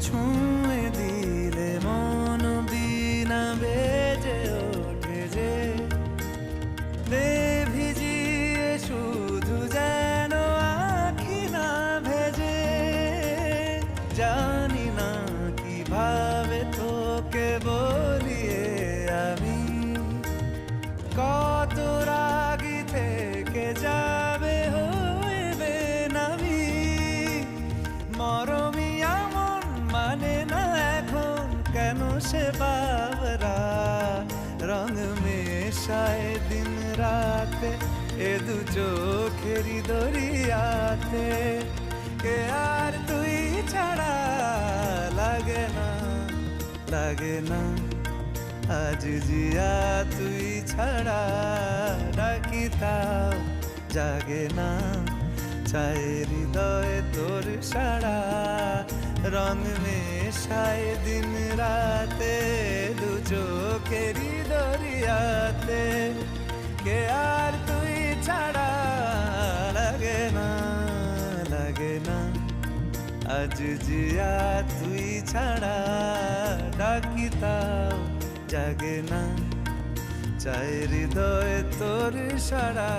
ছুঁয়ে দিলে মন বিনা বেজে ওঠে যে দে ভিজিয়ে শুধু যেন আখি না ভেজে। জানি না কিভাবে তোকে বলিয়ে আমি কত রাগি থেকে যাবে হইবে নামি। মরমি এমন মানে না এখন কেন সে বাবরা রং মেশায় দিন রাতে এ দু চোখেরি দরিয়াতে। কে আর তুই ছাড়া লাগে না লাগে না আজ জিয়া তুই ছাড়া ডাকি তাও জাগে না। চায় হৃদয় তোর সারা রং মেশায় দিন রাতে দু চোখেরি দরিয়াতে। কে আর তুই ছাড়া লাগে না লাগে না আজ জিয়া তুই ছাড়া ডাকি তাও জাগে না। চায় হৃদয় তোর সারা